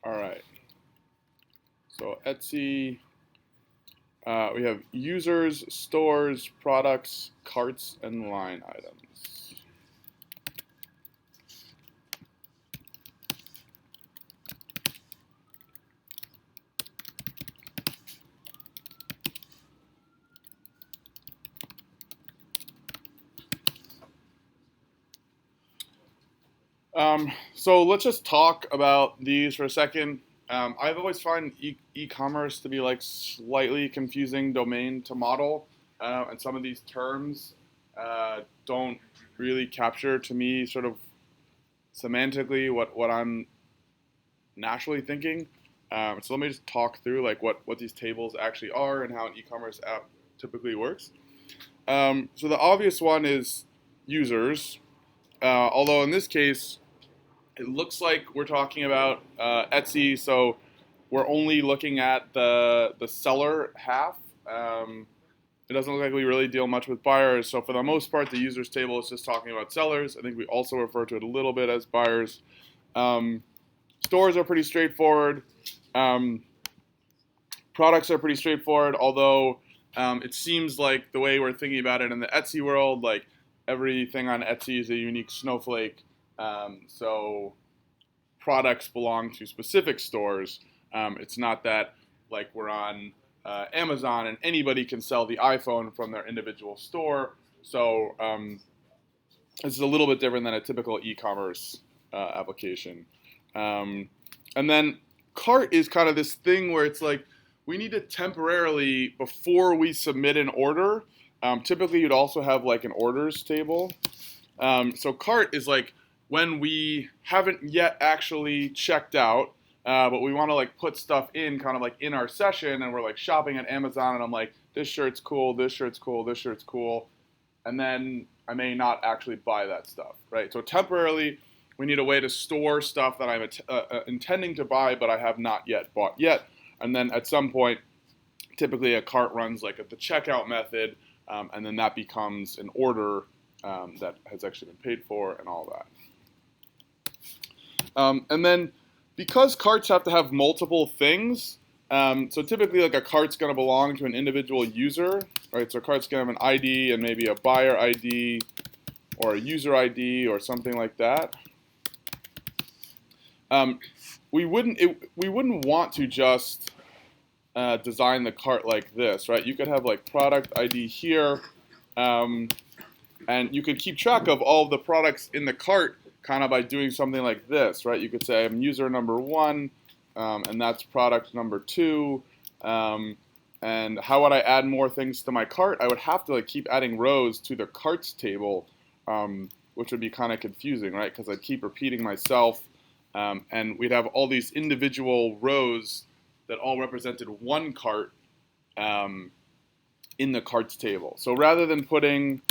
All right. So Etsy, we have users, stores, products, carts, and line items. So let's just talk about these for a second. I've always found e-commerce to be like slightly confusing domain to model, and some of these terms don't really capture to me sort of semantically what I'm naturally thinking. So let me just talk through like what these tables actually are and how an e-commerce app typically works. So the obvious one is users, although in this case it looks like we're talking about Etsy, so we're only looking at the seller half. It doesn't look like we really deal much with buyers. So for the most part, the users table is just talking about sellers. I think we also refer to it a little bit as buyers. Um, Stores are pretty straightforward. Um, Products are pretty straightforward, although it seems like the way we're thinking about it in the Etsy world, like everything on Etsy is a unique snowflake. So products belong to specific stores. It's not that like we're on Amazon and anybody can sell the iPhone from their individual store. So this is a little bit different than a typical e-commerce application. Um, and then cart is kind of this thing where it's like we need to temporarily, before we submit an order, typically you'd also have like an orders table. So cart is like when we haven't yet actually checked out, but we want to like put stuff in kind of like in our session, and we're like shopping at Amazon, and I'm like, this shirt's cool, this shirt's cool, this shirt's cool, and then I may not actually buy that stuff, right? So temporarily, we need a way to store stuff that I'm intending to buy, but I have not yet bought yet, and then at some point, typically a cart runs like at the checkout method, and then that becomes an order that has actually been paid for and all that. And then because carts have to have multiple things, so typically like a cart's going to belong to an individual user, right? So a cart's going to have an ID and maybe a buyer ID or a user ID or something like that. We wouldn't want to just design the cart like this, right? You could have like product ID here, and you could keep track of all of the products in the cart kind of by doing something like this, right? You could say I'm user number one, and that's product number two. And how would I add more things to my cart? I would have to like keep adding rows to the carts table, which would be kind of confusing, right? Because I'd keep repeating myself, and we'd have all these individual rows that all represented one cart in the carts table. So rather than putting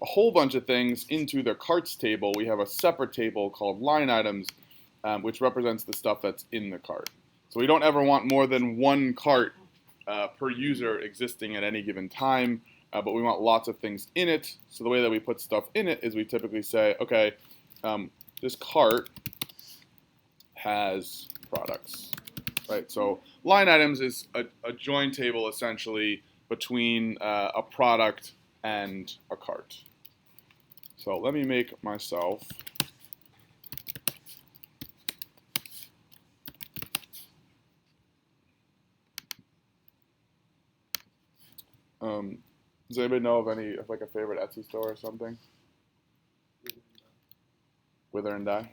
a whole bunch of things into the carts table, we have a separate table called line items, which represents the stuff that's in the cart. So we don't ever want more than one cart per user existing at any given time, but we want lots of things in it. So the way that we put stuff in it is we typically say, okay, this cart has products, right? So line items is a join table essentially between a product and a cart. So let me make myself does anybody know of any of like a favorite Etsy store or something? Wither and Die?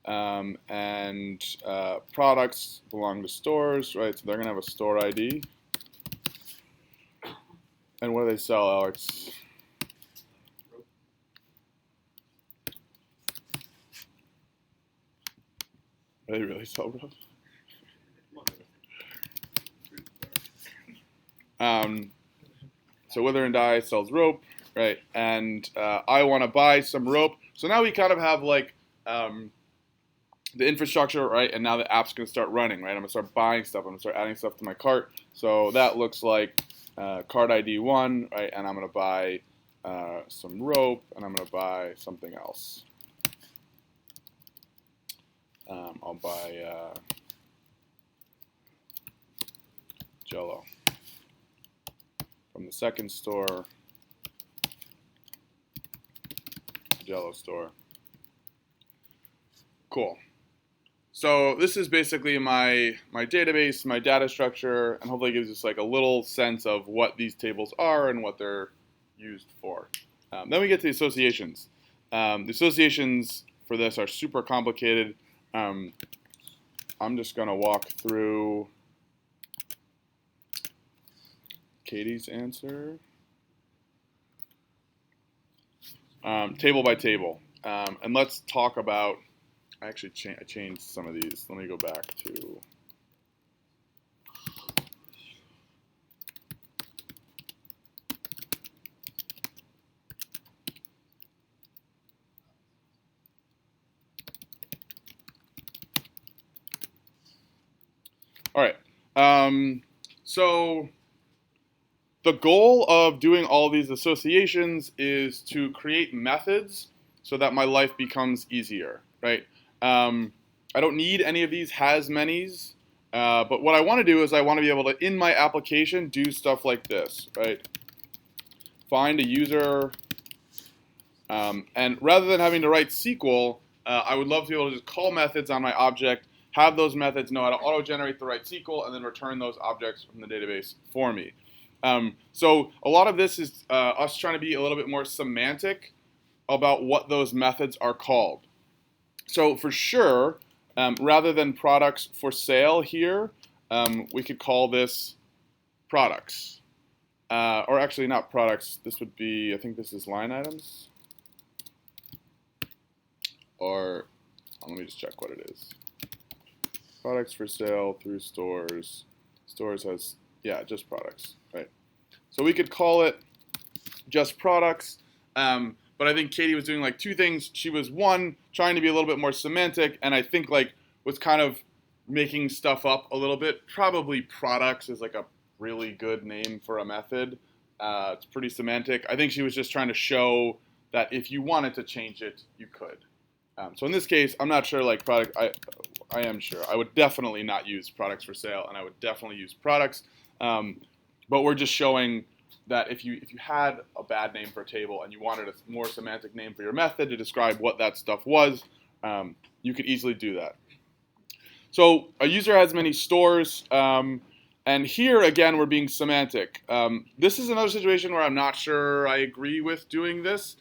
um, and products belong to stores, right? So they're gonna have a store ID. And what do they sell, Alex? They really sell rope. So Wither and Die sells rope, right? And I want to buy some rope. So now we kind of have like the infrastructure, right? And now the app's going to start running, right? I'm going to start buying stuff. I'm going to start adding stuff to my cart. So that looks like card ID 1, right? And I'm going to buy some rope, and I'm going to buy something else. I'll buy Jello from the second store, Jello store. Cool. So this is basically my database, my data structure, and hopefully it gives us like a little sense of what these tables are and what they're used for. Then we get to the associations. The associations for this are super complicated. I'm just going to walk through Katie's answer. Table by table. And let's talk about, I actually I changed some of these. Let me go back to, all right. So the goal of doing all these associations is to create methods so that my life becomes easier, right? I don't need any of these has-manys, but what I want to do is I want to be able to, in my application, do stuff like this, right? Find a user, and rather than having to write SQL, I would love to be able to just call methods on my object, have those methods know how to auto-generate the right SQL, and then return those objects from the database for me. So a lot of this is us trying to be a little bit more semantic about what those methods are called. So for sure, rather than products for sale here, we could call this products. Or actually not products, this would be, I think this is line items. Or, let me just check what it is. Products for sale through stores. Stores has, yeah, just products, right? So we could call it just products. But I think Katie was doing like two things. She was, one, trying to be a little bit more semantic, and I think like was kind of making stuff up a little bit. Probably products is like a really good name for a method. It's pretty semantic. I think she was just trying to show that if you wanted to change it, you could. So in this case, I'm not sure like product, I am sure. I would definitely not use products for sale, and I would definitely use products. But we're just showing that if you had a bad name for a table and you wanted a more semantic name for your method to describe what that stuff was, you could easily do that. So a user has many stores, and here again we're being semantic. This is another situation where I'm not sure I agree with doing this.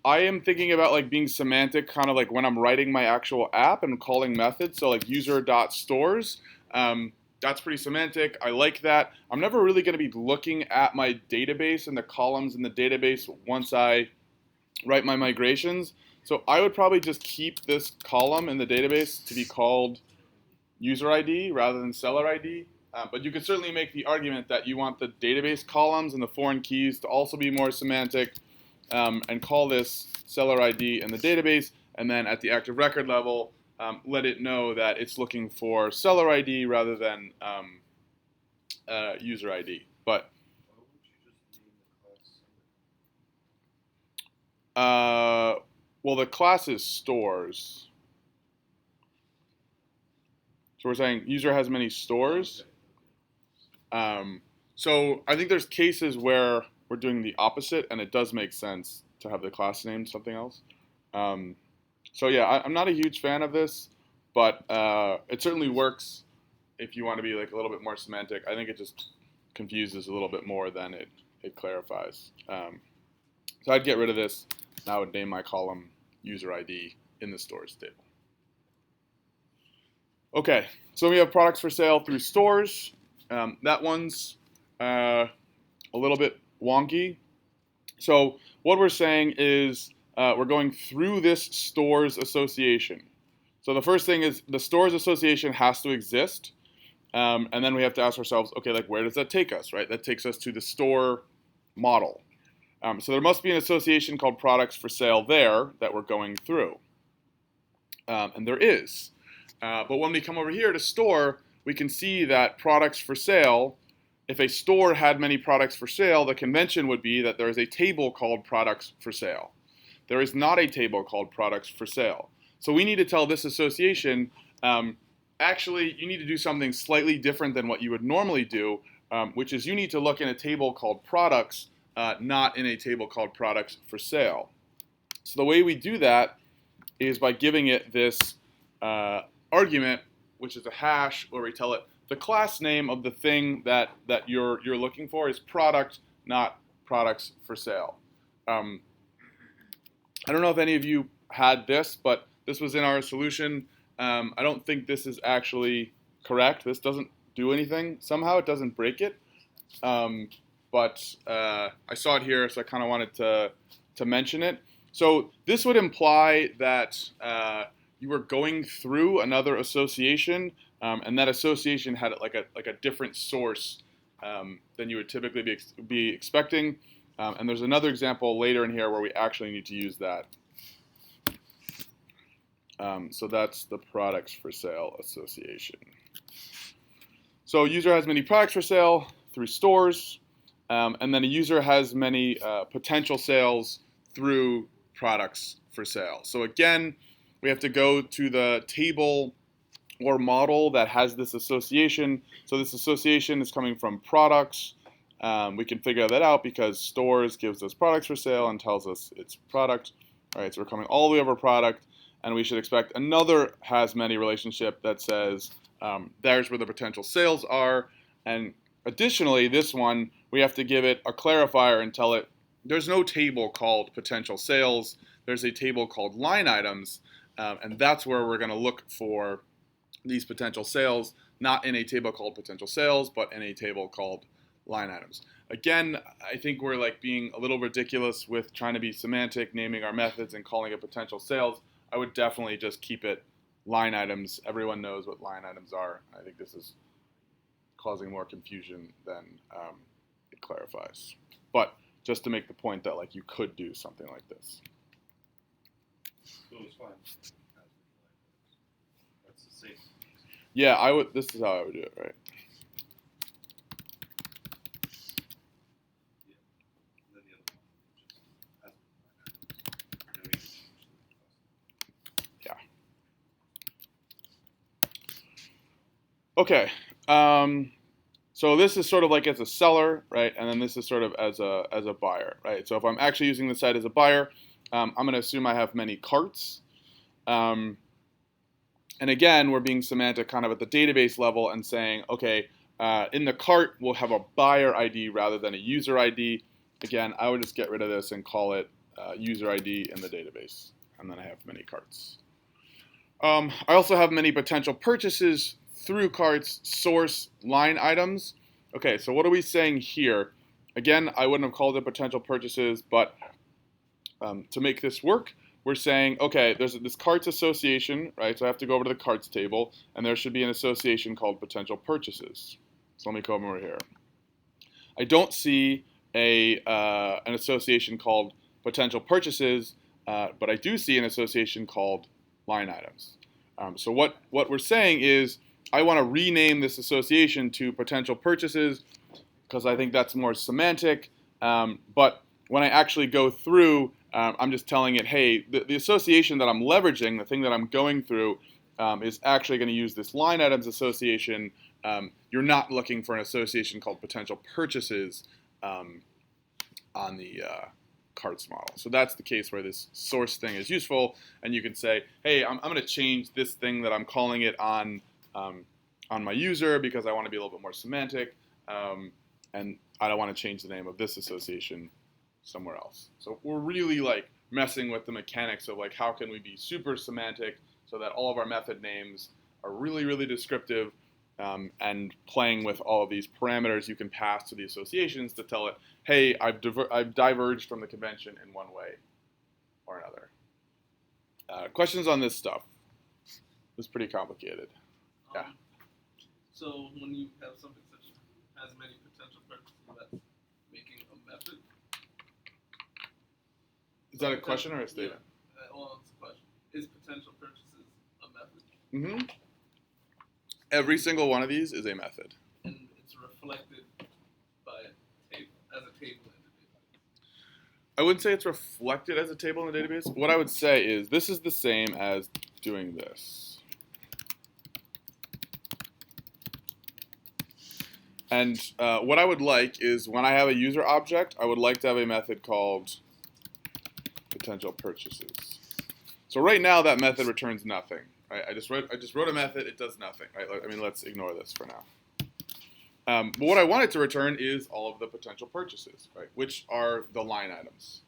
I am thinking about like being semantic kind of like when I'm writing my actual app and calling methods, so like user.stores. That's pretty semantic. I like that. I'm never really going to be looking at my database and the columns in the database once I write my migrations. So I would probably just keep this column in the database to be called user ID rather than seller ID. But you could certainly make the argument that you want the database columns and the foreign keys to also be more semantic, and call this seller ID in the database, and then at the active record level, let it know that it's looking for seller ID rather than user ID. But well, the class is stores. So we're saying user has many stores. So I think there's cases where we're doing the opposite, and it does make sense to have the class name something else. So yeah, I'm not a huge fan of this, but it certainly works if you want to be like a little bit more semantic. I think it just confuses a little bit more than it clarifies. So I'd get rid of this, and I would name my column user ID in the stores table. Okay, so we have products for sale through stores. That one's a little bit wonky. So what we're saying is we're going through this stores association. So the first thing is the stores association has to exist. And then we have to ask ourselves, okay, like where does that take us, right? That takes us to the store model. So there must be an association called products for sale there that we're going through. And there is. But when we come over here to store, we can see that products for sale if a store had many products for sale, the convention would be that there is a table called products for sale. There is not a table called products for sale. So we need to tell this association, actually, you need to do something slightly different than what you would normally do, which is you need to look in a table called products, not in a table called products for sale. So the way we do that is by giving it this argument, which is a hash, where we tell it the class name of the thing that you're looking for is product, not products for sale. I don't know if any of you had this, but this was in our solution. I don't think this is actually correct. This doesn't do anything. Somehow it doesn't break it. But I saw it here, so I kind of wanted to mention it. So this would imply that you were going through another association, and that association had like a different source than you would typically be expecting. And there's another example later in here where we actually need to use that. So that's the products for sale association. So a user has many products for sale through stores, and then a user has many potential sales through products for sale. So again, we have to go to the table or model that has this association. So this association is coming from products. We can figure that out because stores gives us products for sale and tells us it's product. All right, so we're coming all the way over product, and we should expect another has many relationship that says there's where the potential sales are. And additionally, this one, we have to give it a clarifier and tell it there's no table called potential sales. There's a table called line items, and that's where we're going to look for these potential sales, not in a table called potential sales, but in a table called line items. Again, I think we're like being a little ridiculous with trying to be semantic, naming our methods and calling it potential sales. I would definitely just keep it line items. Everyone knows what line items are. I think this is causing more confusion than it clarifies. But just to make the point that like you could do something like this. So it's fine. That's the same. Yeah, I would. This is how I would do it, right? Yeah. And then the other one just has Yeah. Okay. So this is sort of like as a seller, right? And then this is sort of as a buyer, right? So if I'm actually using the site as a buyer, I'm going to assume I have many carts. And again, we're being semantic kind of at the database level and saying, okay, in the cart, we'll have a buyer ID rather than a user ID. Again, I would just get rid of this and call it user ID in the database. And then I have many carts. I also have many potential purchases through carts, source, line items. Okay, so what are we saying here? Again, I wouldn't have called it potential purchases, but to make this work, we're saying, okay, there's this carts association, right? So I have to go over to the carts table, and there should be an association called potential purchases. So let me come over here. I don't see an association called potential purchases, but I do see an association called line items. So what we're saying is, I want to rename this association to potential purchases because I think that's more semantic. But when I actually go through, I'm just telling it, hey, the association that I'm leveraging, the thing that I'm going through, is actually going to use this line items association. You're not looking for an association called potential purchases on the carts model. So that's the case where this source thing is useful. And you can say, hey, I'm going to change this thing that I'm calling it on my user because I want to be a little bit more semantic, and I don't want to change the name of this association somewhere else. So we're really like messing with the mechanics of like how can we be super semantic so that all of our method names are really, really descriptive, and playing with all of these parameters you can pass to the associations to tell it, hey, I've diverged from the convention in one way or another. Questions on this stuff? It's pretty complicated. Yeah. So when you have something such as many potential purchases, that's making a method. Is that a question or a statement? Yeah. Well, it's a question. Is potential purchases a method? Mm-hmm. Every single one of these is a method. And it's reflected I wouldn't say it's reflected as a table in the database. What I would say is this is the same as doing this. And what I would like is when I have a user object, I would like to have a method called potential purchases. So right now that method returns nothing. Right? I just wrote a method. It does nothing. Right? I mean, let's ignore this for now. But what I want it to return is all of the potential purchases, right? Which are the line items.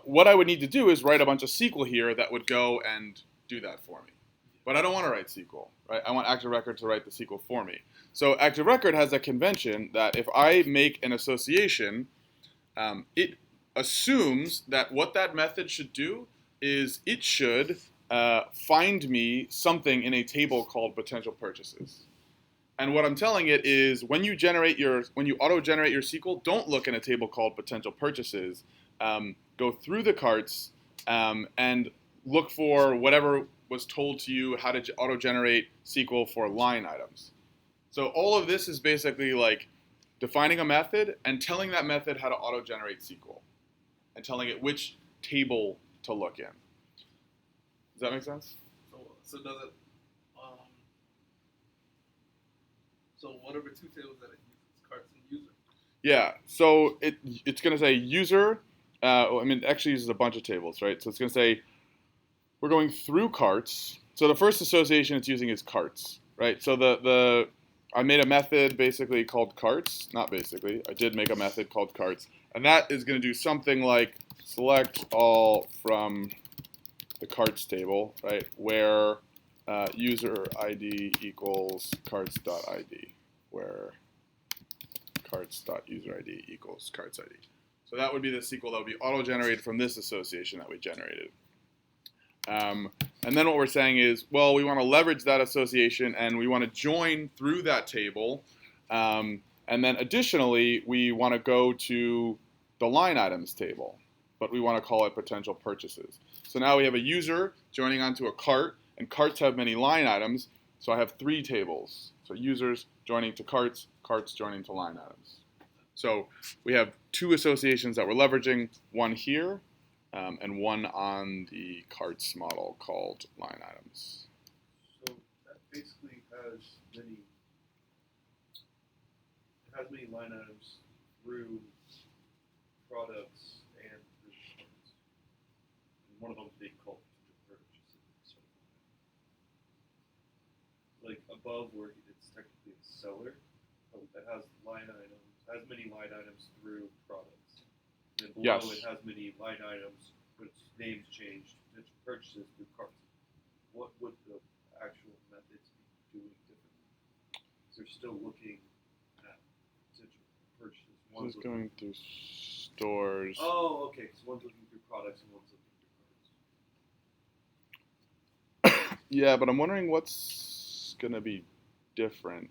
What I would need to do is write a bunch of SQL here that would go and do that for me. But I don't want to write SQL, right? I want Active Record to write the SQL for me. So Active Record has a convention that if I make an association, it assumes that what that method should do is it should find me something in a table called potential purchases. And what I'm telling it is when you auto-generate your SQL, don't look in a table called potential purchases. Go through the carts and look for whatever was told to you how to auto-generate SQL for line items. So all of this is basically like defining a method and telling that method how to auto-generate SQL and telling it which table to look in. Does that make sense? So does it? So whatever two tables that it uses, carts and user. Yeah. So it's going to say user. It actually uses a bunch of tables, right? So it's going to say we're going through carts. So the first association it's using is carts, right? So I made a method basically called carts. Not basically. I did make a method called carts, and that is going to do something like select all from the carts table, right, where user ID equals carts.id, where carts.user ID equals carts ID. So that would be the SQL that would be auto-generated from this association that we generated. And then what we're saying is, well, we want to leverage that association and we want to join through that table. And then additionally, we want to go to the line items table, but we want to call it potential purchases. So now we have a user joining onto a cart, and carts have many line items. So I have three tables. So users joining to carts, carts joining to line items. So we have two associations that we're leveraging, one here and one on the carts model called line items. So that basically has many line items through products and through carts. And one of them being called purchases. Like above where it's technically a seller, it has many line items through products. And then below it has many line items, but its name's changed, potential purchases through carts. What would the actual methods be doing differently? Because they're still looking at potential purchases. One's going through stores. Oh, okay. So one's looking through products and one's looking through carts. Yeah, but I'm wondering what's going to be different.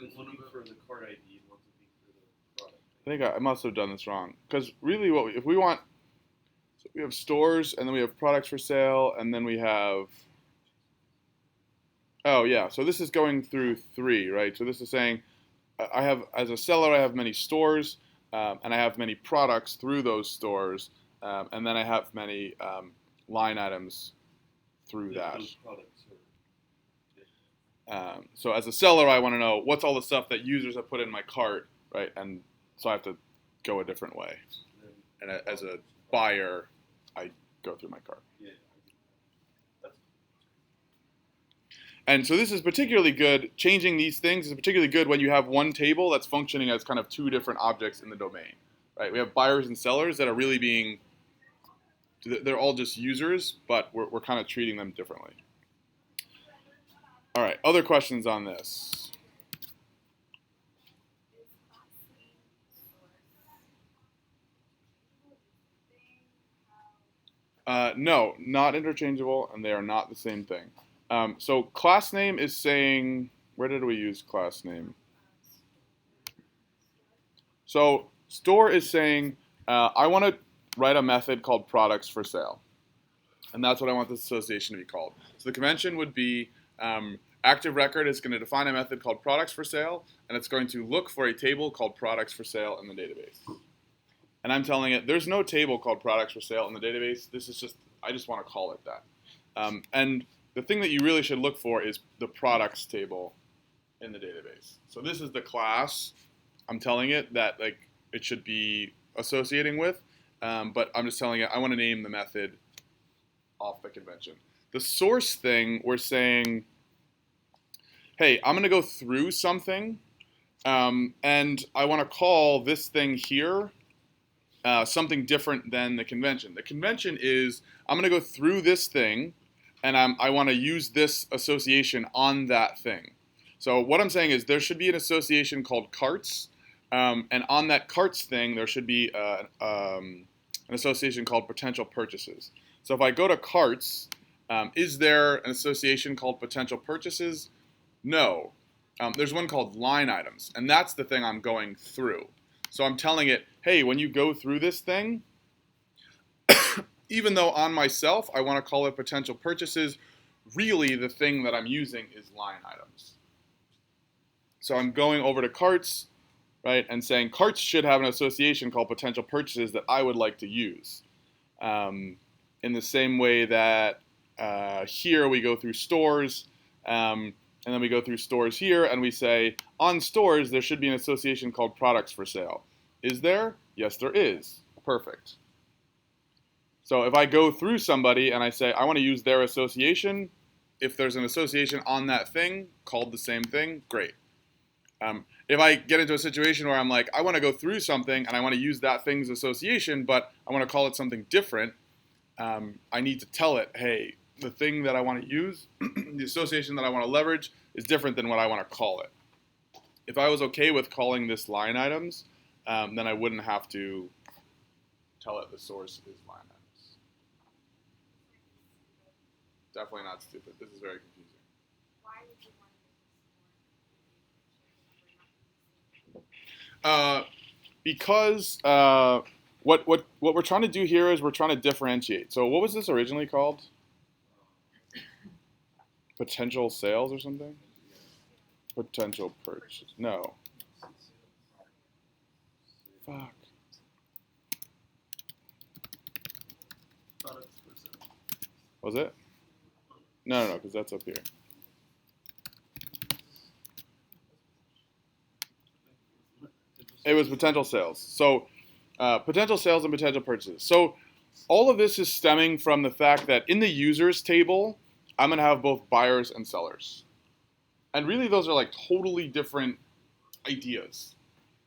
One's looking for the cart ID and one's looking for the product. I think I must have done this wrong. Because really, if we want, so we have stores, and then we have products for sale, and then we have, oh yeah, so this is going through three, right? So this is saying, I have, as a seller, I have many stores, and I have many products through those stores, and then I have many line items through that. Those products So as a seller, I want to know what's all the stuff that users have put in my cart, right? And so I have to go a different way. And as a buyer, I go through my cart. Yeah. And so this is particularly good, changing these things is particularly good when you have one table that's functioning as kind of two different objects in the domain, right? We have buyers and sellers that are really they're all just users, but we're kind of treating them differently. All right, other questions on this? No, not interchangeable, and they are not the same thing. So class name is saying, where did we use class name? So store is saying, I want to write a method called products for sale. And that's what I want this association to be called. So the convention would be, Active record is going to define a method called products for sale, and it's going to look for a table called products for sale in the database. And I'm telling it, there's no table called products for sale in the database. This is just, I just want to call it that. And the thing that you really should look for is the products table in the database. So this is the class I'm telling it that like it should be associating with, but I'm just telling it I want to name the method off the convention. The source thing, we're saying, hey, I'm going to go through something, and I want to call this thing here something different than the convention. The convention is I'm going to go through this thing, and I want to use this association on that thing. So what I'm saying is there should be an association called carts, and on that carts thing there should be an association called potential purchases. So if I go to carts, is there an association called potential purchases? No. There's one called line items, and that's the thing I'm going through. So I'm telling it, hey, when you go through this thing, even though on myself I want to call it potential purchases, really the thing that I'm using is line items. So I'm going over to carts, right, and saying carts should have an association called potential purchases that I would like to use. In the same way that here we go through stores, and then we go through stores here, and we say, on stores, there should be an association called products for sale. Is there? Yes, there is. Perfect. So if I go through somebody and I say, I want to use their association, if there's an association on that thing called the same thing, great. If I get into a situation where I'm like, I want to go through something and I want to use that thing's association, but I want to call it something different, I need to tell it, hey, the thing that I want to use, the association that I want to leverage is different than what I want to call it. If I was okay with calling this line items, then I wouldn't have to tell it the source is line items. Definitely not stupid. This is very confusing. Why would you want to Because what we're trying to do here is we're trying to differentiate. So what was this originally called? Potential sales or something? Potential purchase. No. Fuck. Products for sale. Was it? No, because that's up here. It was potential sales. So potential sales and potential purchases. So all of this is stemming from the fact that in the users table, I'm going to have both buyers and sellers. And really those are like totally different ideas.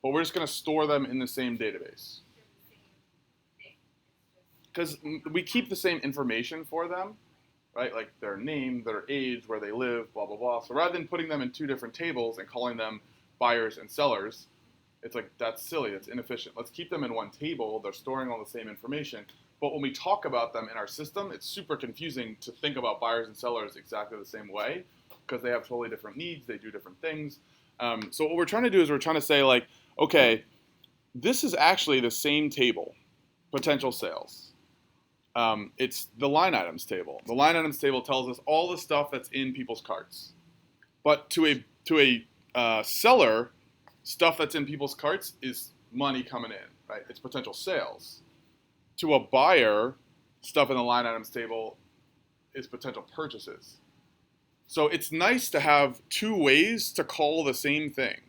But we're just going to store them in the same database. Because we keep the same information for them, right? Like their name, their age, where they live, blah, blah, blah. So rather than putting them in two different tables and calling them buyers and sellers, it's like, that's silly, it's inefficient. Let's keep them in one table, they're storing all the same information. But when we talk about them in our system, it's super confusing to think about buyers and sellers exactly the same way, because they have totally different needs, they do different things. So what we're trying to do is we're trying to say like, okay, this is actually the same table, potential sales. It's the line items table. The line items table tells us all the stuff that's in people's carts. But to a seller, stuff that's in people's carts is money coming in, right? It's potential sales. To a buyer, stuff in the line items table is potential purchases. So it's nice to have two ways to call the same thing.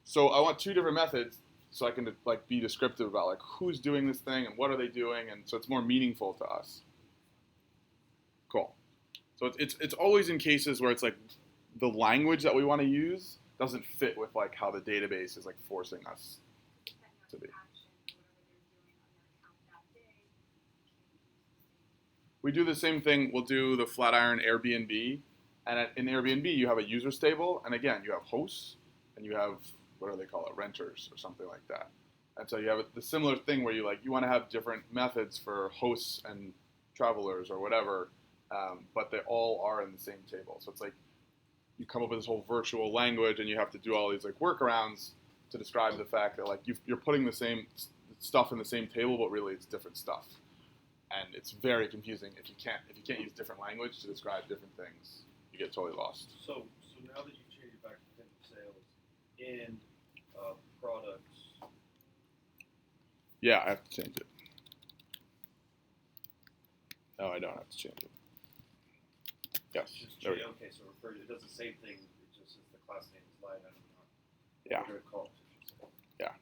So I want two different methods so I can like be descriptive about like who's doing this thing and what are they doing, and so it's more meaningful to us. Cool. So it's always in cases where it's like the language that we want to use doesn't fit with like how the database is like forcing us to be. We do the same thing. We'll do the Flatiron Airbnb, and in Airbnb you have a users table, and again you have hosts and you have, what do they call it, renters or something like that. And so you have the similar thing where you want to have different methods for hosts and travelers or whatever, but they all are in the same table. So it's like you come up with this whole virtual language and you have to do all these like workarounds to describe the fact that like you're putting the same stuff in the same table, but really it's different stuff. And it's very confusing if you can't use different language to describe different things. you get totally lost. So now that you've changed it back to potential sales and products. Yeah, I have to change it. No, I don't have to change it. Yes. There we go. Okay, so it does the same thing. It just says the class name is line item. Yeah. We're gonna call it potential sales. Yeah.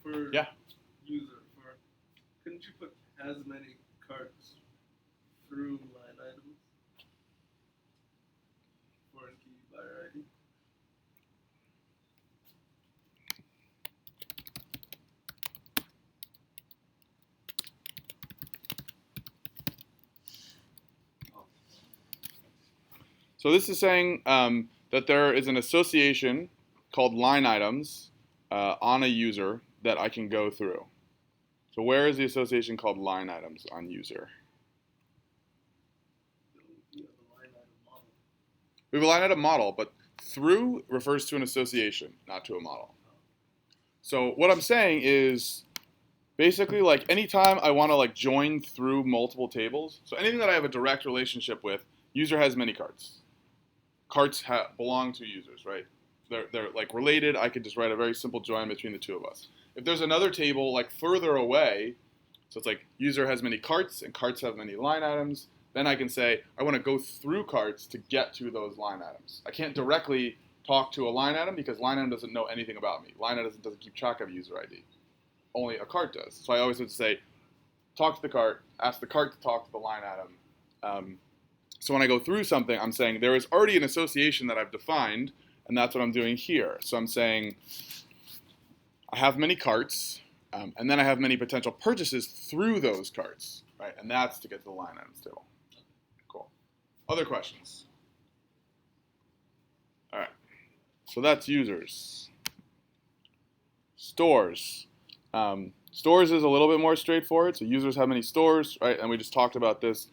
For Yeah. user, couldn't you put as many carts through line items for a key buyer ID? So this is saying that there is an association called line items on a user that I can go through. So where is the association called line items on user? You have a line item model. We have a line item model, but through refers to an association, not to a model. So what I'm saying is basically like anytime I want to like join through multiple tables, so anything that I have a direct relationship with, user has many carts. Carts belong to users, right? They're like related. I could just write a very simple join between the two of us. If there's another table like further away, so it's like user has many carts and carts have many line items, then I can say I want to go through carts to get to those line items. I can't directly talk to a line item because line item doesn't know anything about me. Line item doesn't keep track of user ID. Only a cart does. So I always have to say, talk to the cart, ask the cart to talk to the line item. So when I go through something, I'm saying there is already an association that I've defined, and that's what I'm doing here. So I'm saying I have many carts, and then I have many potential purchases through those carts, right? And that's to get to the line items table. Cool. Other questions? All right. So that's users. Stores. Stores is a little bit more straightforward. So users have many stores, right? And we just talked about this.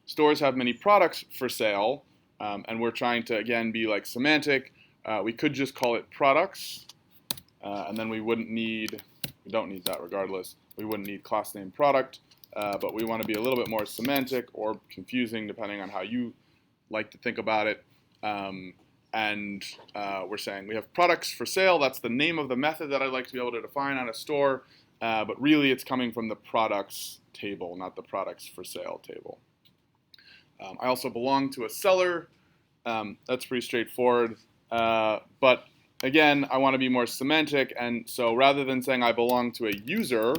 Stores have many products for sale, and we're trying to, again, be like semantic. We could just call it products, and then we don't need that regardless. We wouldn't need class name product, but we want to be a little bit more semantic or confusing depending on how you like to think about it. And we're saying we have products for sale. That's the name of the method that I'd like to be able to define on a store, but really it's coming from the products table, not the products for sale table. I also belong to a seller. That's pretty straightforward. But again, I want to be more semantic. And so rather than saying I belong to a user,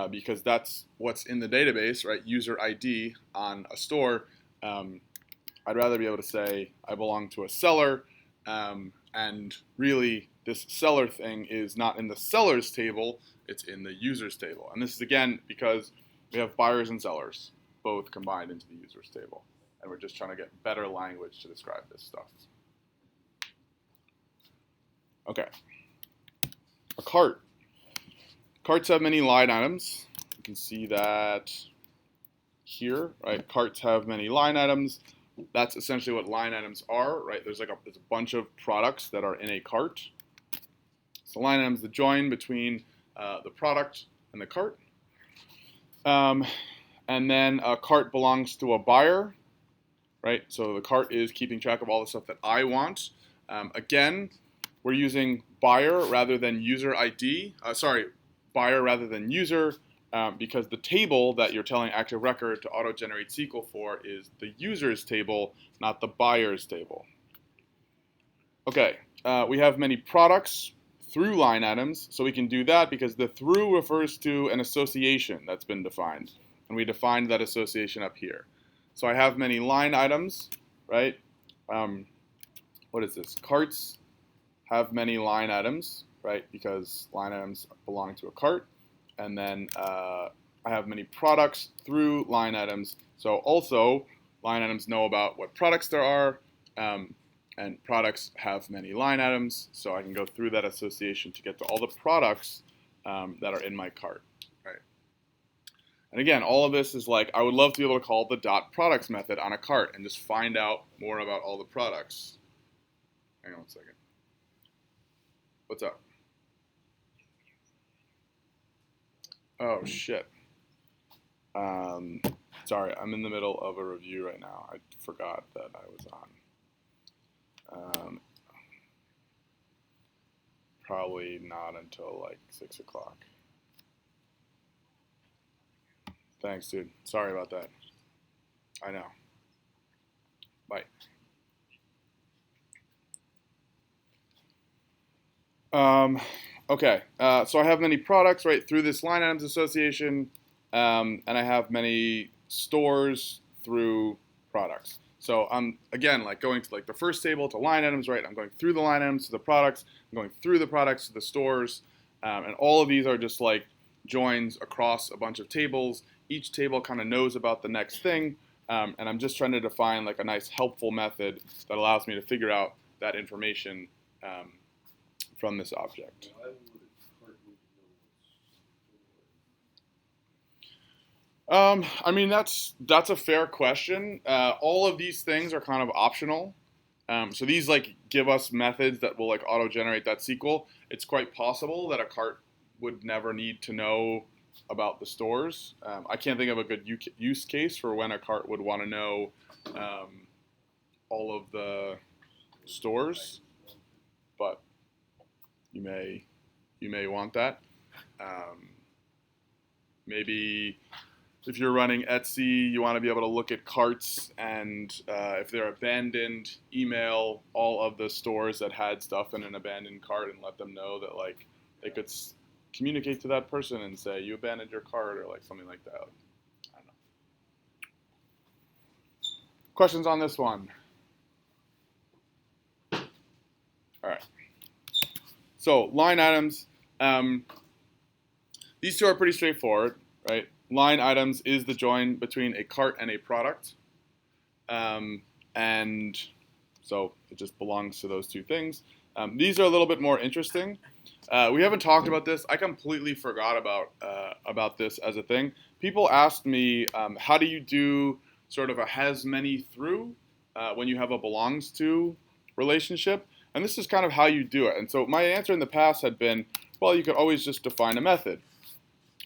because that's what's in the database, right? User ID on a store, I'd rather be able to say I belong to a seller. And really, this seller thing is not in the sellers table. It's in the users table. And this is, again, because we have buyers and sellers both combined into the users table. And we're just trying to get better language to describe this stuff. Okay. A cart. Carts have many line items. You can see that here, right? Carts have many line items. That's essentially what line items are, right? There's a bunch of products that are in a cart. So line items, the join between the product and the cart. And then a cart belongs to a buyer, right? So the cart is keeping track of all the stuff that I want. Again, we're using buyer rather than user ID. Buyer rather than user, because the table that you're telling Active Record to auto-generate SQL for is the users table, not the buyers table. Okay, we have many products through line items, so we can do that because the through refers to an association that's been defined. And we defined that association up here. So I have many line items, right? What is this? Carts have many line items, right? Because line items belong to a cart. And then I have many products through line items. So also, line items know about what products there are, and products have many line items. So I can go through that association to get to all the products that are in my cart. And again, all of this is like, I would love to be able to call the dot products method on a cart and just find out more about all the products. Hang on one second. What's up? Oh, shit. Sorry, I'm in the middle of a review right now. I forgot that I was on. Probably not until like 6 o'clock. Thanks, dude. Sorry about that. I know. Bye. Okay, so I have many products right through this line items association, and I have many stores through products. So I'm again like going to like the first table to line items, right? I'm going through the line items to the products. I'm going through the products to the stores, and all of these are just like joins across a bunch of tables. Each table kind of knows about the next thing, and I'm just trying to define like a nice helpful method that allows me to figure out that information from this object. Why would a cart need to know what's stored? I mean, that's a fair question. All of these things are kind of optional. So these like give us methods that will like auto-generate that SQL. It's quite possible that a cart would never need to know about the stores. I can't think of a good use case for when a cart would want to know all of the stores, but you may want that. Maybe if you're running Etsy, you want to be able to look at carts and if they're abandoned, email all of the stores that had stuff in an abandoned cart and let them know that like they could communicate to that person and say you abandoned your cart or like something like that. I don't know. Questions on this one? All right. So line items, these two are pretty straightforward, right? Line items is the join between a cart and a product. And so it just belongs to those two things. These are a little bit more interesting. We haven't talked about this. I completely forgot about this as a thing. People asked me, how do you do sort of a has many through when you have a belongs to relationship? And this is kind of how you do it. And so my answer in the past had been, well, you could always just define a method,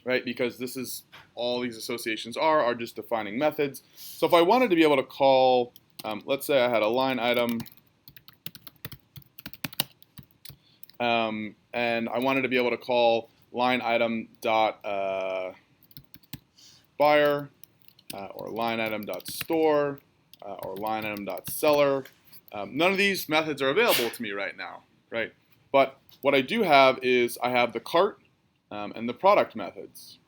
right? Because this is all these associations are just defining methods. So if I wanted to be able to call, let's say I had a line item, and I wanted to be able to call line item dot buyer, or line item dot store, or line item dot seller. None of these methods are available to me right now, right? But what I do have is I have the cart and the product methods.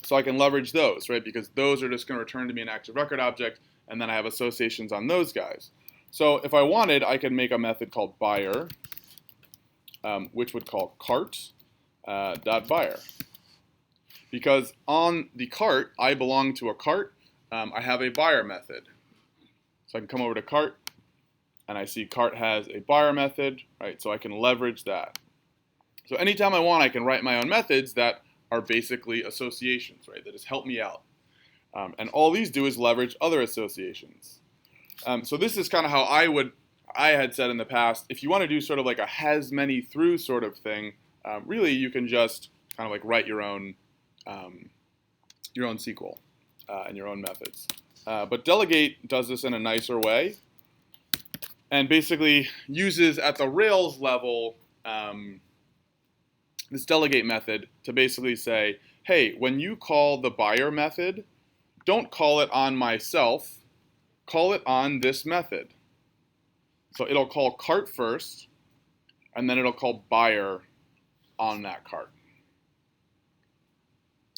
So I can leverage those, right? Because those are just going to return to me an active record object, and then I have associations on those guys. So if I wanted, I could make a method called buyer, which would call cart dot buyer. Because on the cart, I belong to a cart, I have a buyer method. So I can come over to cart, and I see cart has a buyer method, right? So I can leverage that. So anytime I want, I can write my own methods that are basically associations, right? That just help me out. And all these do is leverage other associations. So this is kind of how I had said in the past, if you want to do sort of like a has many through sort of thing, really you can just kind of like write your own SQL and your own methods. But Delegate does this in a nicer way and basically uses at the Rails level this Delegate method to basically say, hey, when you call the buyer method, don't call it on myself, call it on this method. So it'll call cart first, and then it'll call buyer on that cart.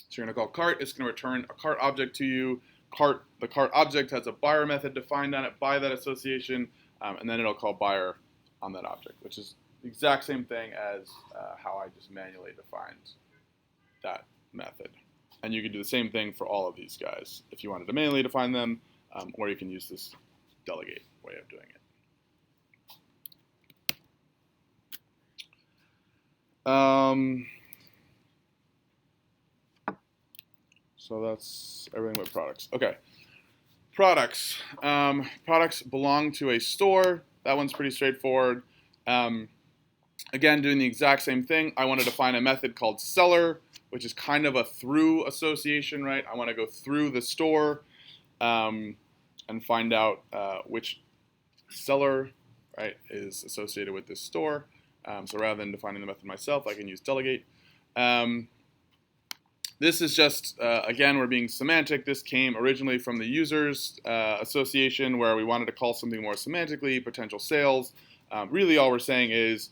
So you're going to call cart, it's going to return a cart object to you. The cart object has a buyer method defined on it by that association, and then it'll call buyer on that object, which is the exact same thing as how I just manually defined that method. And you can do the same thing for all of these guys if you wanted to manually define them, or you can use this Delegate way of doing it. So that's everything with products. Okay, products. Products belong to a store. That one's pretty straightforward. Again, doing the exact same thing. I want to define a method called seller, which is kind of a through association, right? I want to go through the store and find out which seller, right, is associated with this store. So rather than defining the method myself, I can use delegate. This is just, again, we're being semantic. This came originally from the users association where we wanted to call something more semantically, potential sales. Really all we're saying is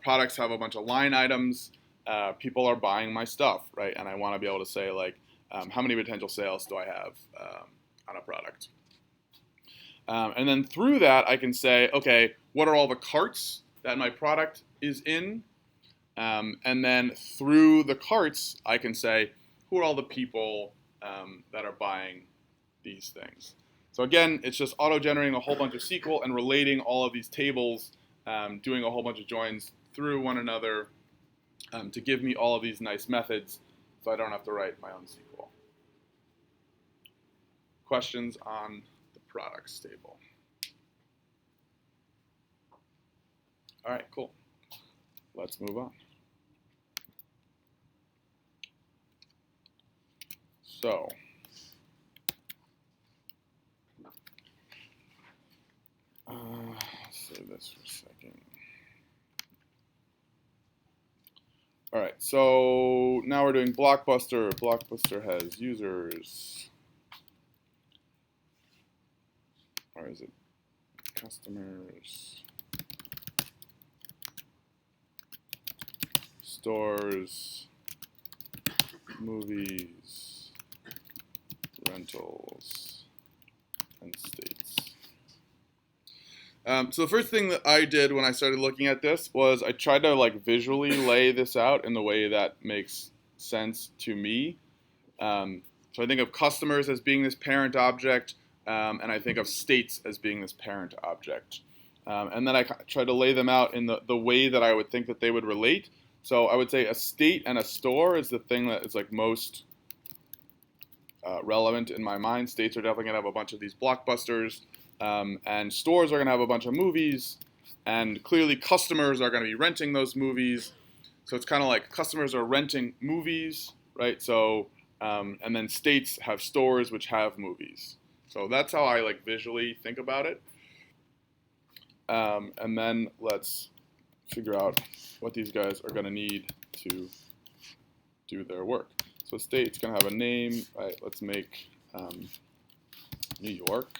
products have a bunch of line items. People are buying my stuff, right? And I want to be able to say, like, how many potential sales do I have on a product? And then through that, I can say, okay, what are all the carts that my product is in? And then through the carts, I can say, who are all the people that are buying these things? So again, it's just auto-generating a whole bunch of SQL and relating all of these tables, doing a whole bunch of joins through one another to give me all of these nice methods so I don't have to write my own SQL. Questions on the products table? All right, cool. Let's move on. So, save this for a second. All right, so now we're doing Blockbuster. Blockbuster has users. Or is it customers? Stores, movies, rentals, and states. So the first thing that I did when I started looking at this was I tried to like visually lay this out in the way that makes sense to me. So I think of customers as being this parent object, and I think of states as being this parent object. And then I tried to lay them out in the way that I would think that they would relate. So I would say a state and a store is the thing that is like most relevant in my mind. States are definitely going to have a bunch of these blockbusters, and stores are going to have a bunch of movies, and clearly customers are going to be renting those movies. So it's kind of like customers are renting movies, right? So, and then states have stores which have movies. So that's how I like visually think about it. And then let's figure out what these guys are going to need to do their work. So state's going to have a name, right? Let's make New York.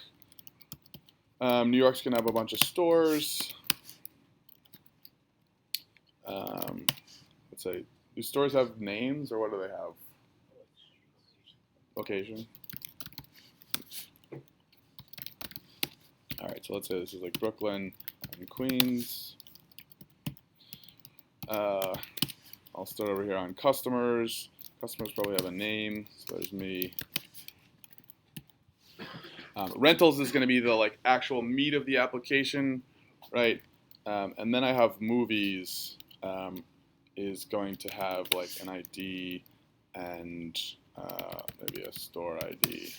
New York's going to have a bunch of stores. Let's say, do stores have names or what do they have? Location. All right, so let's say this is like Brooklyn and Queens. I'll start over here on customers. Customers probably have a name, so there's me. Rentals is going to be the like actual meat of the application, right? And then I have movies is going to have like an ID and maybe a store ID.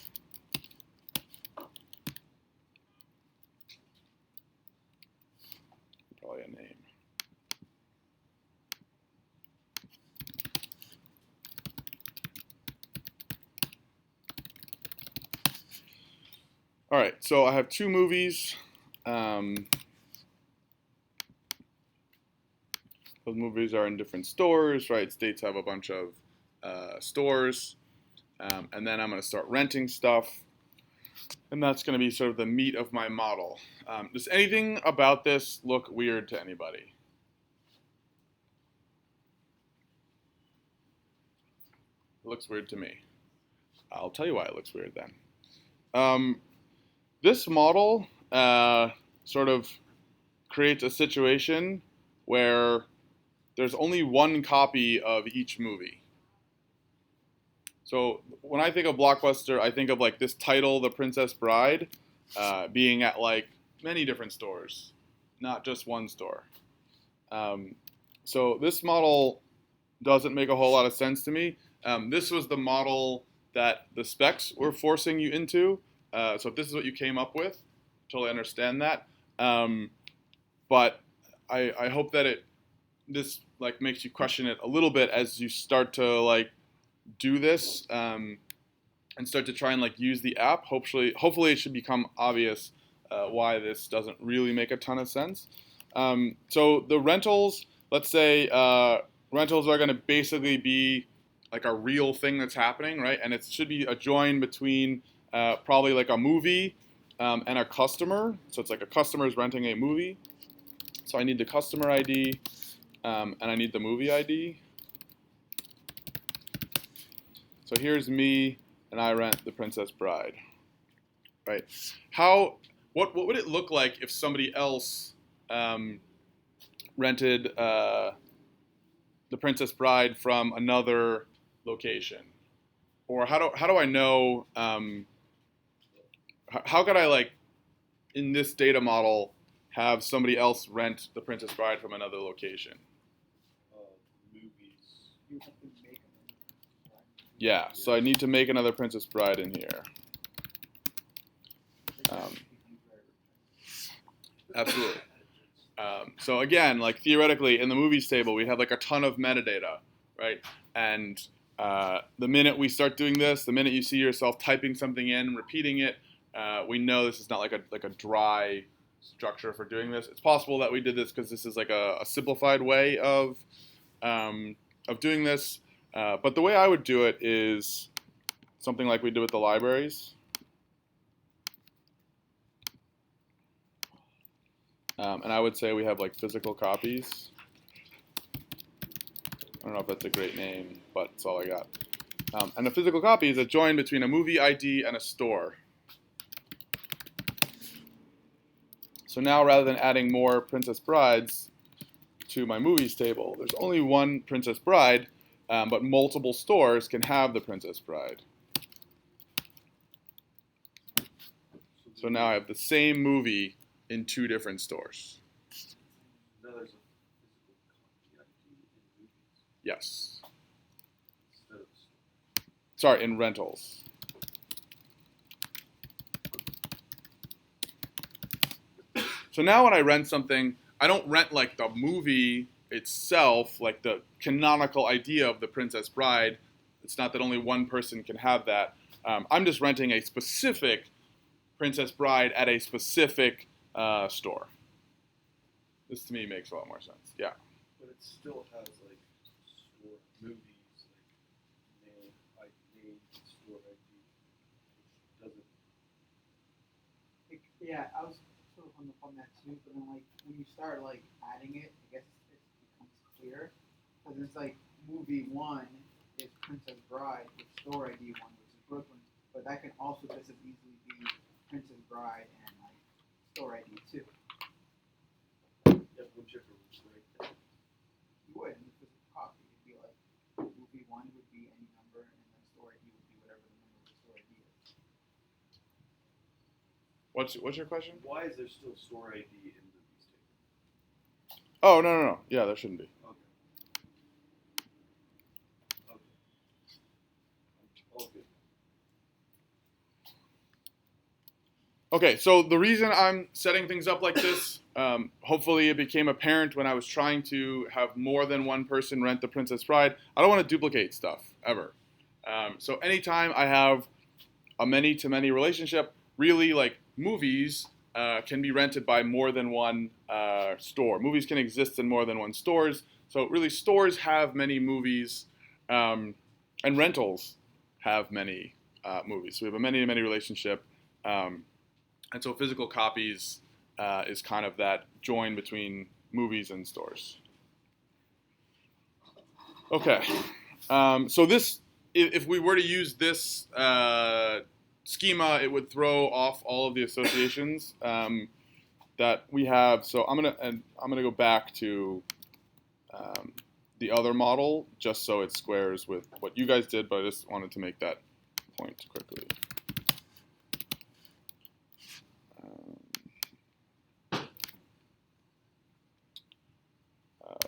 Probably a name. All right, so I have two movies. Those movies are in different stores, right? States have a bunch of stores. And then I'm going to start renting stuff. And that's going to be sort of the meat of my model. Does anything about this look weird to anybody? It looks weird to me. I'll tell you why it looks weird then. This model sort of creates a situation where there's only one copy of each movie. So when I think of Blockbuster, I think of like this title, The Princess Bride, being at like many different stores, not just one store. So this model doesn't make a whole lot of sense to me. This was the model that the specs were forcing you into. So if this is what you came up with, totally understand that. But I hope that it this like makes you question it a little bit as you start to like do this and start to try and like use the app. Hopefully it should become obvious why this doesn't really make a ton of sense. So the rentals, let's say rentals are going to basically be like a real thing that's happening, right? And it should be a join between probably like a movie and a customer. So it's like a customer is renting a movie. So I need the customer ID and I need the movie ID. So here's me and I rent The Princess Bride, right? What would it look like if somebody else rented The Princess Bride from another location? Or how do I know? How could I like in this data model have somebody else rent The Princess Bride from another location? Movies. You have to make them. Yeah, so I need to make another Princess Bride in here. Absolutely. So again, like theoretically, in the movies table, we have like a ton of metadata, right? And the minute we start doing this, the minute you see yourself typing something in, repeating it, we know this is not like a dry structure for doing this. It's possible that we did this because this is like a simplified way of doing this. But the way I would do it is something like we did with the libraries. And I would say we have like physical copies. I don't know if that's a great name, but it's all I got. And a physical copy is a join between a movie ID and a store. So now rather than adding more Princess Brides to my movies table, there's only one Princess Bride, but multiple stores can have the Princess Bride. So now I have the same movie in two different stores. Now there's a physical copy ID in movies Yes. instead of Sorry, in rentals. So now when I rent something, I don't rent like the movie itself, like the canonical idea of the Princess Bride. It's not that only one person can have that. I'm just renting a specific Princess Bride at a specific store. This to me makes a lot more sense. Yeah. But it still has like store movies, like name store ID, which doesn't. Yeah, I was sort of hung up on that too, but then like when you start like adding it, I guess it becomes clear because it's like movie one is Princess Bride with store ID one, which is Brooklyn, but that can also just as easily be Princess Bride and like store ID two. Yeah, whichever was right there. You would in the physical copy, it'd be like movie one would be any number, and then store ID would be whatever the number of the store ID is. What's your question? Why is there still store ID in movies table? Oh, no. Yeah, there shouldn't be. Okay. Okay. All good. Okay, so the reason I'm setting things up like this, hopefully it became apparent when I was trying to have more than one person rent the Princess Bride. I don't want to duplicate stuff, ever. So anytime I have a many-to-many relationship, really like movies can be rented by more than one store. Movies can exist in more than one stores. So really stores have many movies and rentals have many movies. So we have a many-to-many relationship. And so physical copies is kind of that join between movies and stores. Okay, so this, if we were to use this schema, it would throw off all of the associations that we have. So I'm gonna go back to the other model just so it squares with what you guys did, but I just wanted to make that point quickly.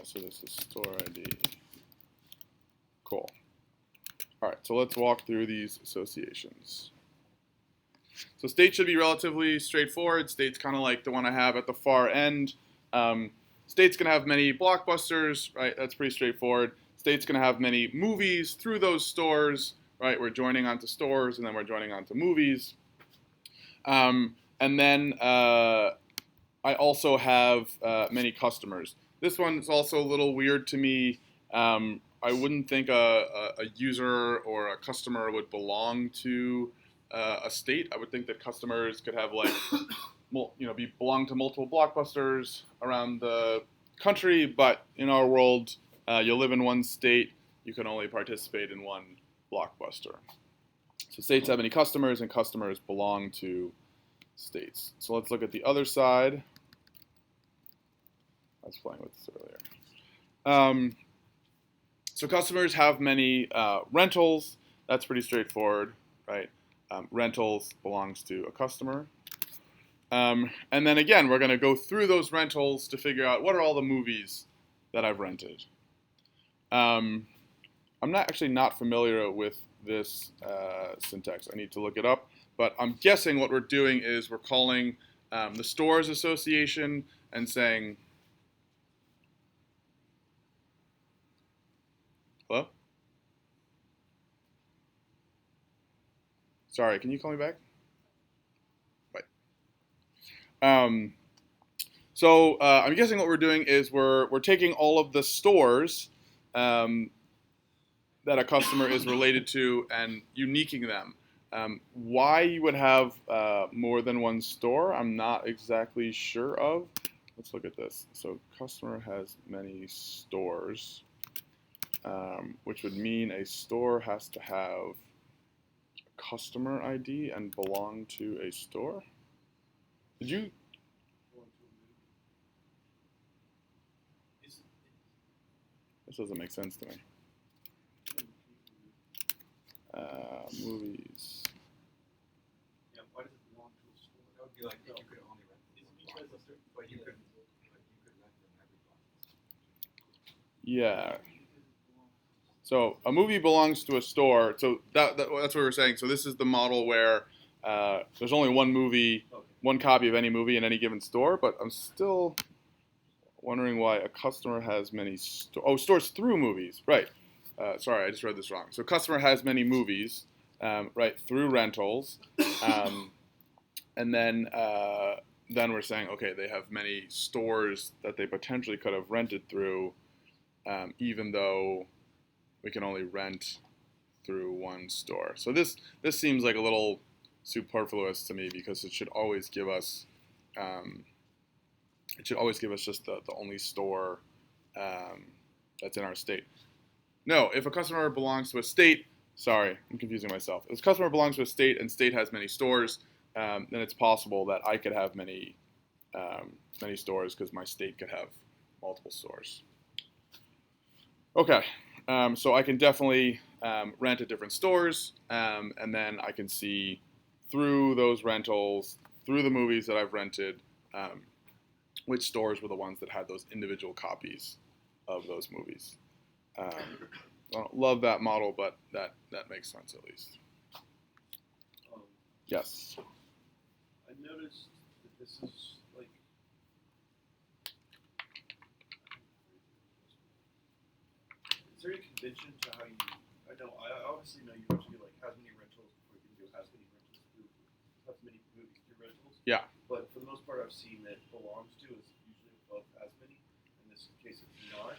So this is store ID. Cool. All right, so let's walk through these associations. So state should be relatively straightforward. State's kind of like the one I have at the far end. state's going to have many blockbusters, right? That's pretty straightforward. State's going to have many movies through those stores, right? We're joining onto stores, and then we're joining onto movies. And then I also have many customers. This one's also a little weird to me. I wouldn't think a user or a customer would belong to a state. I would think that customers could have belong to multiple blockbusters around the country, but in our world, you live in one state, you can only participate in one blockbuster. So states have many customers, and customers belong to states. So let's look at the other side. I was playing with this earlier. So customers have many rentals. That's pretty straightforward, right? Rentals belongs to a customer. And then again, we're going to go through those rentals to figure out what are all the movies that I've rented. I'm not familiar with this syntax. I need to look it up. But I'm guessing what we're doing is we're calling the Stores Association and saying, hello? Sorry, can you call me back? Right. So I'm guessing what we're doing is we're taking all of the stores that a customer is related to and uniquing them. Why you would have more than one store, I'm not exactly sure of. Let's look at this. So customer has many stores, which would mean a store has to have a customer ID and belong to a store. Did you? This doesn't make sense to me. Movies. Yeah, why does it belong to a store? That would be like if you could only rent them one blockbuster, but you could rent them every blockbuster. Yeah. So a movie belongs to a store. So that's what we're saying. So this is the model where there's only one movie, one copy of any movie in any given store. But I'm still wondering why a customer has many stores through movies, right? Sorry, I just read this wrong. So customer has many movies, right, through rentals, and then we're saying, okay, they have many stores that they potentially could have rented through, even though we can only rent through one store. So this seems like a little superfluous to me because it should always give us just the only store that's in our state. No, if a customer belongs to a state, sorry, I'm confusing myself. If a customer belongs to a state and state has many stores, then it's possible that I could have many stores because my state could have multiple stores. Okay, so I can definitely rent at different stores, and then I can see through those rentals, through the movies that I've rented, which stores were the ones that had those individual copies of those movies. I don't love that model, but that makes sense at least. Yes. I noticed that this is like is there any convention to how you? I obviously know you have to do like has many rentals before you can do has many rentals through has many movies through rentals. Yeah. But for the most part, I've seen that belongs to is usually above as many. In this case, it's not.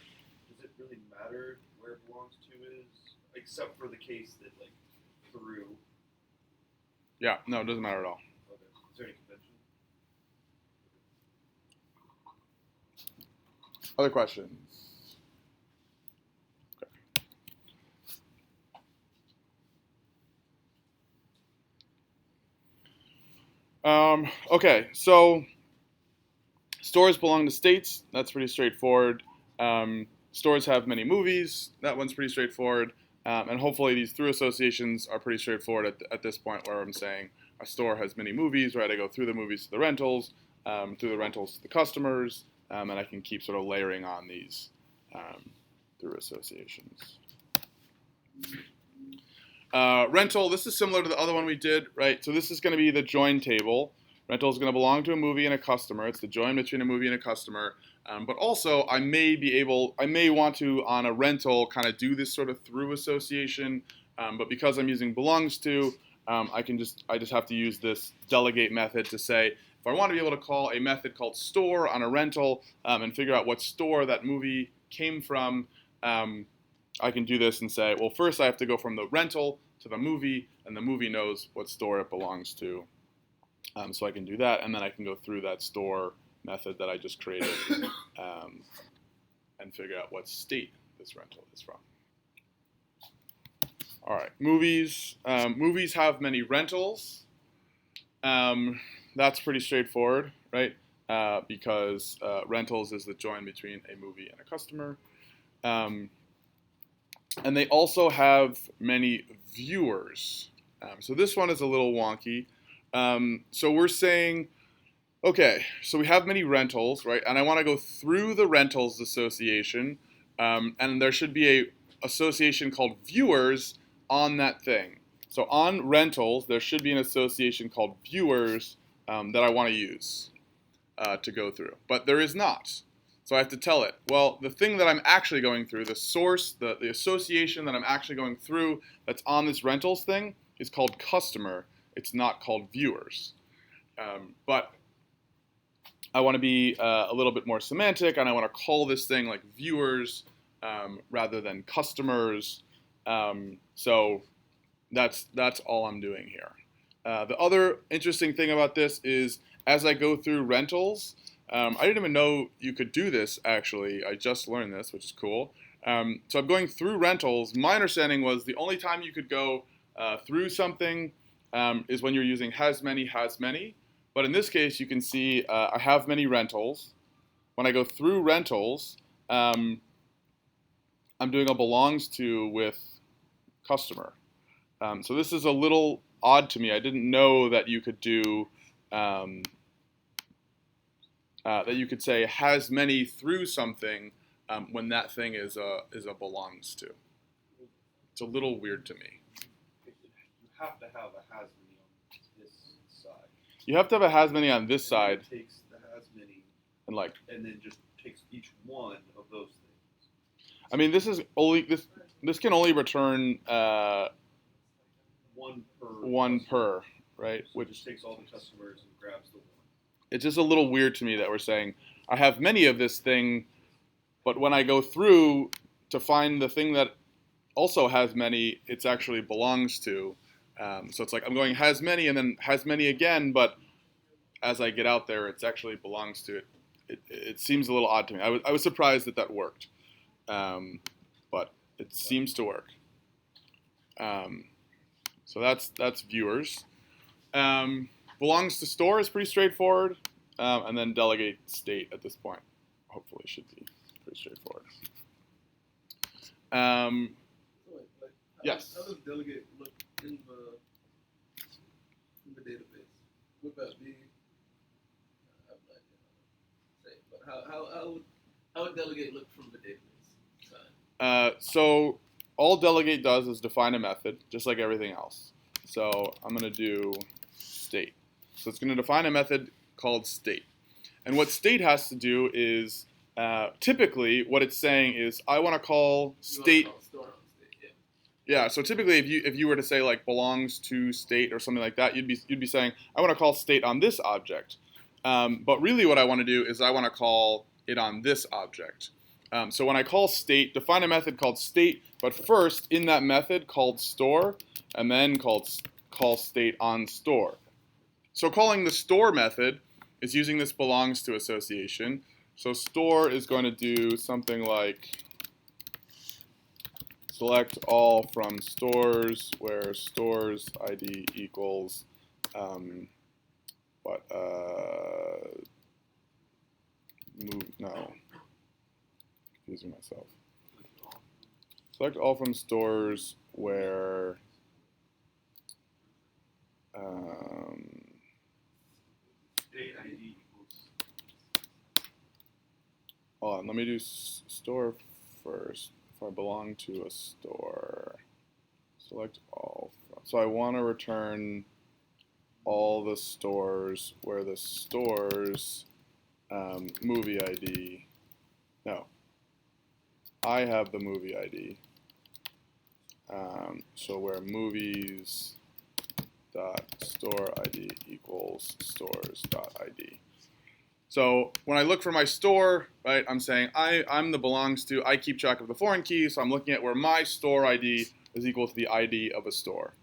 Does it really matter where belongs to is, except for the case that like through? Yeah. No, it doesn't matter at all. Okay. Is there any convention? Other questions? Okay, so stores belong to states. That's pretty straightforward. Stores have many movies. That one's pretty straightforward. And hopefully these through associations are pretty straightforward at this point where I'm saying a store has many movies, right? I go through the movies to the rentals, through the rentals to the customers, and I can keep sort of layering on these through associations. Rental, this is similar to the other one we did, right? So this is going to be the join table. Rental is going to belong to a movie and a customer. It's the join between a movie and a customer. But also, I may want to on a rental kind of do this sort of through association. But because I'm using belongs to, I just have to use this delegate method to say if I want to be able to call a method called store on a rental and figure out what store that movie came from. I can do this and say, well, first I have to go from the rental to the movie, and the movie knows what store it belongs to. So I can do that, and then I can go through that store method that I just created and figure out what state this rental is from. All right, movies. Movies have many rentals. That's pretty straightforward, right? Because rentals is the join between a movie and a customer. And they also have many viewers. So this one is a little wonky. So we're saying, okay, so we have many rentals, right? And I want to go through the rentals association, and there should be a association called viewers on that thing. So on rentals, there should be an association called viewers that I want to use to go through. But there is not. So I have to tell it, well, the thing that I'm actually going through, the source, the association that I'm actually going through that's on this rentals thing is called customer. It's not called viewers. But I want to be a little bit more semantic, and I want to call this thing like viewers rather than customers. So that's all I'm doing here. The other interesting thing about this is as I go through rentals, I didn't even know you could do this, actually. I just learned this, which is cool. So I'm going through rentals. My understanding was the only time you could go through something is when you're using has many. But in this case, you can see I have many rentals. When I go through rentals, I'm doing a belongs to with customer. So this is a little odd to me. I didn't know that you could do that you could say has many through something when that thing is a belongs to. It's a little weird to me. You have to have a has many on this side. You have to have a has many on this side, It takes the has many and like, and then just takes each one of those things. I mean, this can only return One per. right? So it Which just takes all the customers and grabs the one. it's just a little weird to me that we're saying I have many of this thing, but when I go through to find the thing that also has many, it's actually belongs to. So it's like I'm going has many and then has many again, but as I get out there, it's actually belongs to it. It seems a little odd to me. I was surprised that worked, but it seems to work. So that's viewers. Belongs to store is pretty straightforward, and then delegate state at this point hopefully should be pretty straightforward. Yes. How does delegate look in the database? Would that be? I'm not gonna say, but how would delegate look from the database side? So all delegate does is define a method, just like everything else. So I'm going to do state. So it's going to define a method called state. And what state has to do is, typically, what it's saying is, I want to call state. Yeah. So typically, if you were to say like belongs to state or something like that, you'd be saying, I want to call state on this object. But really, what I want to do is I want to call it on this object. So when I call state, define a method called state, but first in that method called store, and then call state on store. So calling the store method is using this belongs to association. So store is going to do something like select all from stores where stores ID equals confusing myself. Select all from stores where State ID equals. hold on, let me do store first. If I belong to a store, select all from. So I want to return all the stores where the store's movie ID No. I have the movie ID. So where movies dot store ID equals stores dot ID. So when I look for my store, right, I'm saying I'm the belongs to, I keep track of the foreign key, so I'm looking at where my store ID is equal to the ID of a store.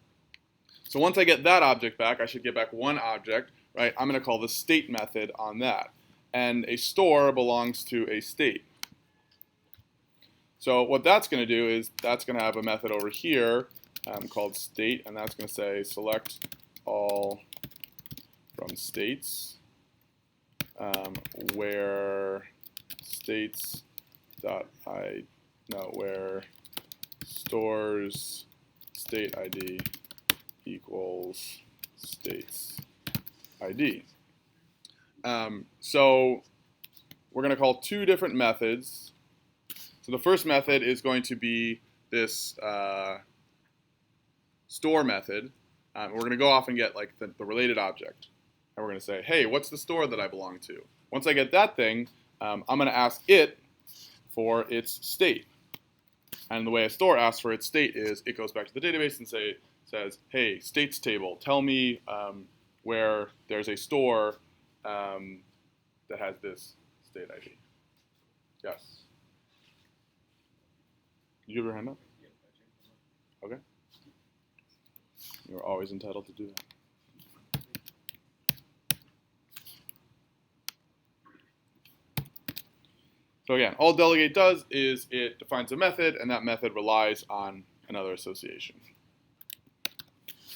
So once I get that object back, I should get back one object, right? I'm going to call the state method on that. And a store belongs to a state. So what that's going to do is that's going to have a method over here called state, and that's going to say select all from states where states dot where stores state ID equals states ID. So we're going to call two different methods. So the first method is going to be this store method. We're going to go off and get like the related object. And we're going to say, hey, what's the store that I belong to? Once I get that thing, I'm going to ask it for its state. And the way a store asks for its state is it goes back to the database and says, hey, states table, tell me where there's a store that has this state ID. Yes. Did you have your hand up? Okay. You're always entitled to do that. So again, all delegate does is it defines a method, and that method relies on another association.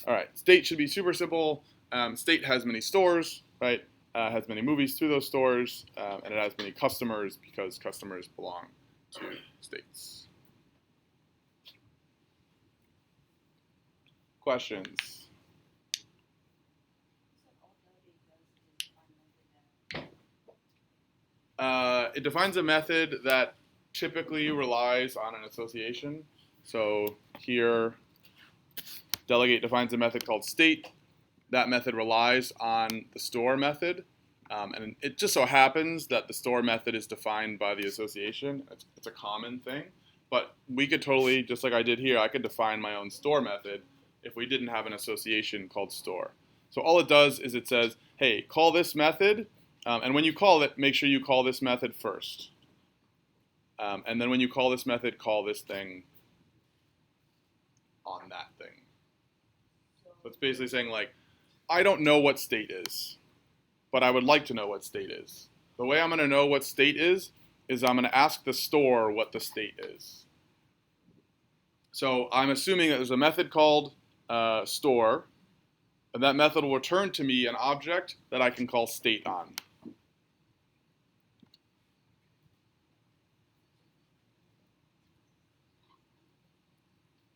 All right, state should be super simple. State has many stores, right? Has many movies through those stores, and it has many customers because customers belong to states. Questions? It defines a method that typically relies on an association. So here, delegate defines a method called state. That method relies on the store method. And it just so happens that the store method is defined by the association. It's a common thing. But we could totally, just like I did here, I could define my own store method if we didn't have an association called store. So all it does is it says, hey, call this method. And when you call it, make sure you call this method first. And then when you call this method, call this thing on that thing. So it's basically saying, like, I don't know what state is, but I would like to know what state is. The way I'm going to know what state is I'm going to ask the store what the state is. So I'm assuming that there's a method called store, and that method will return to me an object that I can call state on.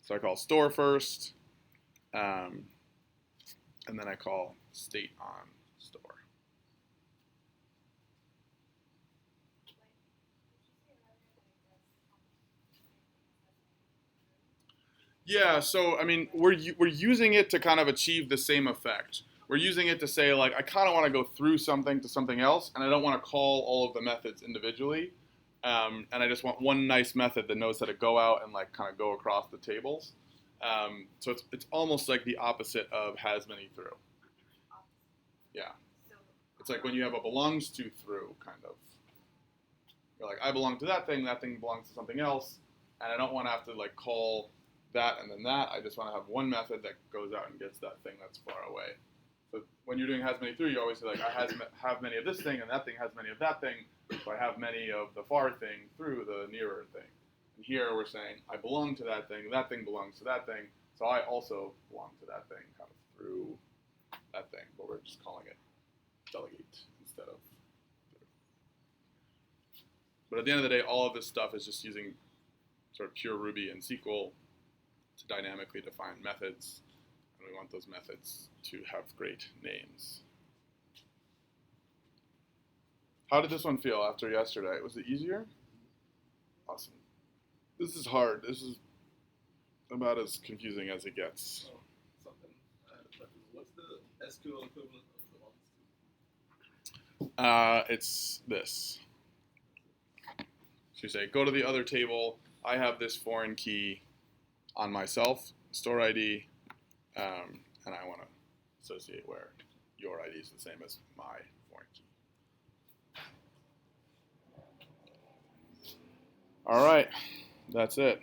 So I call store first, and then I call state on store. Yeah, so I mean, we're using it to kind of achieve the same effect. We're using it to say, like, I kind of want to go through something to something else, and I don't want to call all of the methods individually. And I just want one nice method that knows how to go out and like kind of go across the tables. So it's almost like the opposite of has many through. Yeah. It's like when you have a belongs to through kind of. You're like, I belong to that thing belongs to something else, and I don't want to have to like call that and then that. I just want to have one method that goes out and gets that thing that's far away. So when you're doing has many through, you always say like, I have many of this thing, and that thing has many of that thing. So I have many of the far thing through the nearer thing. And here we're saying, I belong to that thing belongs to that thing, so I also belong to that thing, kind of through that thing, but we're just calling it delegate instead of through. But at the end of the day, all of this stuff is just using sort of pure Ruby and SQL to dynamically define methods, and we want those methods to have great names. How did this one feel after yesterday? Was it easier? Awesome. This is hard. This is about as confusing as it gets. Oh, something. What's the SQL equivalent of belongs to? It's this. So you say, go to the other table. I have this foreign key on myself, store ID, and I want to associate where your ID is the same as my foreign key. All right, that's it.